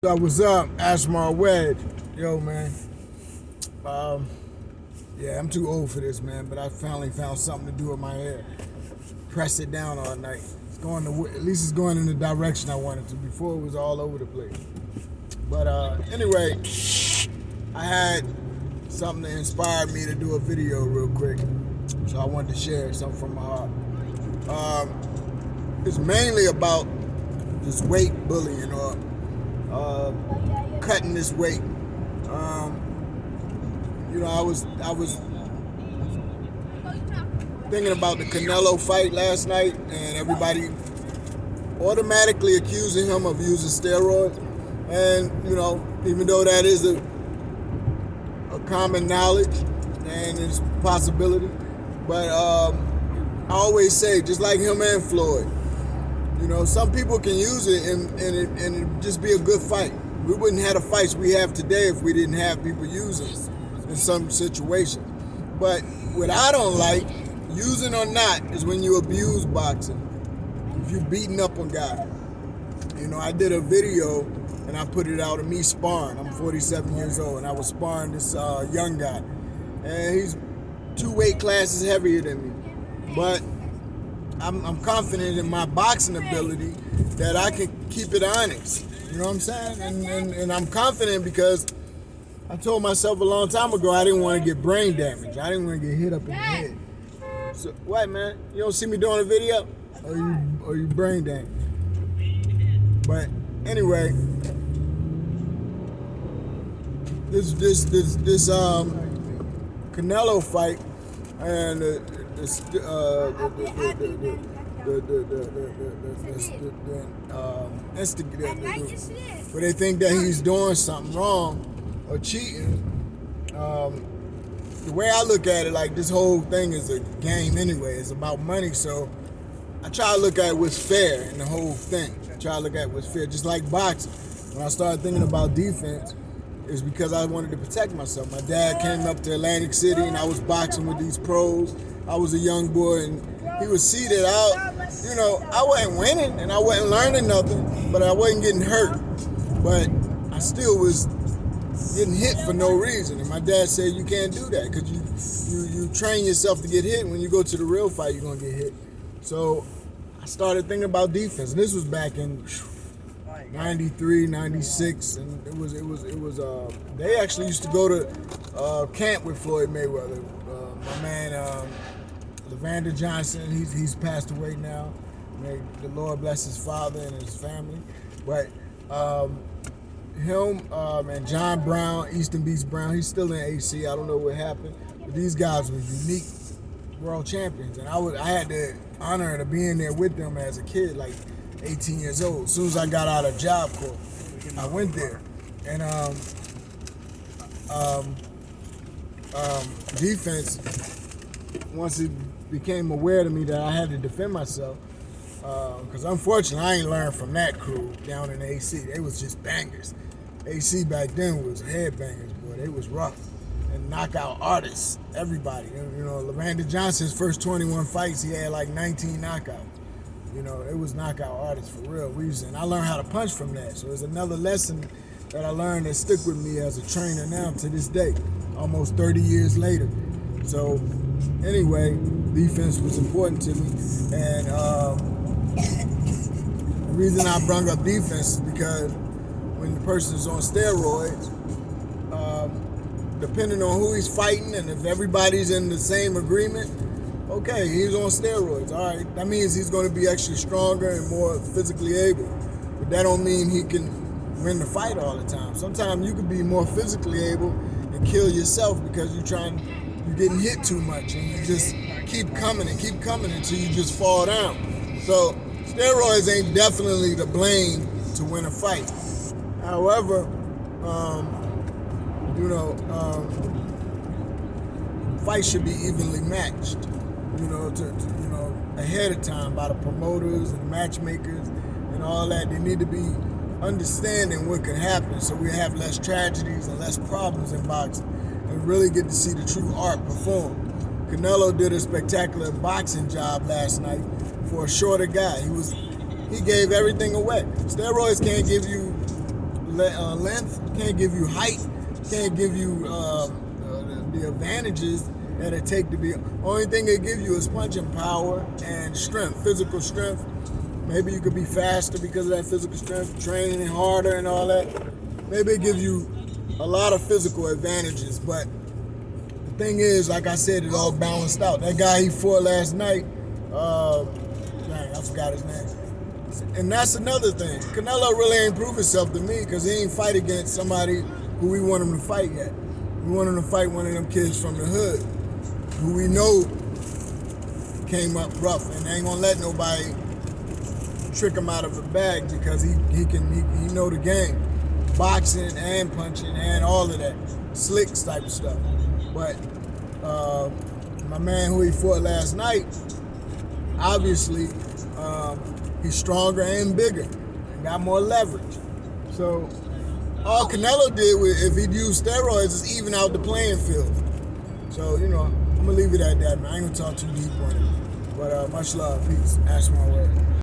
So what's up? Ashmar Wedge. Yo, man. Yeah, I'm too old for this, man. But I finally found something to do with my hair. Press it down all night. It's going to, at least it's going in the direction I wanted to. Before it was all over the place. But anyway, I had something that inspired me to do a video real quick. So I wanted to share something from my heart. It's mainly about this weight bullying or cutting this weight. I was thinking about the Nellow fight last night, and everybody automatically accusing him of using steroids. And even though that is a common knowledge and it's a possibility, but I always say, just like him and Floyd, some people can use it and it just be a good fight. We wouldn't have the fights we have today if we didn't have people using it in some situations. But what I don't like, using or not, is when you abuse boxing. If you're beating up on guys. I did a video and I put it out of me sparring. I'm 47 years old and I was sparring this young guy. And he's 2 weight classes heavier than me. But I'm confident in my boxing ability that I can keep it honest. You know what I'm saying? And I'm confident because I told myself a long time ago I didn't want to get brain damage. I didn't want to get hit up in the head. So what, man? You don't see me doing a video? Or you brain damaged? But anyway, this Canelo fight and where they think that he's doing something wrong or cheating. The way I look at it, like, this whole thing is a game anyway. It's about money, so I try to look at what's fair in the whole thing. I try to look at what's fair, just like boxing. When I started thinking about defense, it's because I wanted to protect myself. My dad came up to Atlantic City and I was boxing with these pros. I was a young boy and he would see that I wasn't winning and I wasn't learning nothing, but I wasn't getting hurt. But I still was getting hit for no reason. And my dad said, you can't do that because you train yourself to get hit. When you go to the real fight, you're going to get hit. So I started thinking about defense. And this was back in 93, 96, and it was they actually used to go to camp with Floyd Mayweather. My man Levander Johnson, he's passed away now. May the Lord bless his father and his family. But him and John Brown, Easton Beast Brown, he's still in AC. I don't know what happened, but these guys were unique world champions, and I had the honor of being there with them as a kid, like 18 years old. As soon as I got out of Job Corps, I went there. And defense, once it became aware to me that I had to defend myself, because unfortunately I ain't learned from that crew down in AC. They was just bangers. AC back then was headbangers, boy. They was rough and knockout artists. Everybody, Levander Johnson's first 21 fights, he had like 19 knockouts. It was knockout artists for real. And I learned how to punch from that. So it's another lesson that I learned that stick with me as a trainer now to this day, almost 30 years later. So anyway, defense was important to me. And the reason I brought up defense is because when the person is on steroids, depending on who he's fighting and if everybody's in the same agreement, okay, he's on steroids. All right, that means he's going to be actually stronger and more physically able. But that don't mean he can win the fight all the time. Sometimes you could be more physically able and kill yourself because you're getting hit too much and you just keep coming until you just fall down. So steroids ain't definitely the blame to win a fight. However, fights should be evenly matched. Ahead of time by the promoters and matchmakers and all that. They need to be understanding what can happen so we have less tragedies and less problems in boxing and really get to see the true art perform. Canelo did a spectacular boxing job last night for a shorter guy. He gave everything away. Steroids can't give you length, can't give you height, can't give you the advantages that it take to be. Only thing they give you is punching power and strength, physical strength. Maybe you could be faster because of that physical strength, training harder and all that. Maybe it gives you a lot of physical advantages, but the thing is, like I said, it all balanced out. That guy he fought last night, dang, I forgot his name. And that's another thing. Canelo really ain't proved himself to me because he ain't fight against somebody who we want him to fight yet. We want him to fight one of them kids from the hood who we know came up rough and ain't gonna let nobody trick him out of the bag because he know the game. Boxing and punching and all of that. Slicks type of stuff. But my man who he fought last night, obviously, he's stronger and bigger and got more leverage. So all Canelo did if he'd used steroids is even out the playing field. So, I'm going to leave it at that, man. I ain't going to talk too deep on it. But much love. Peace. Ash my way.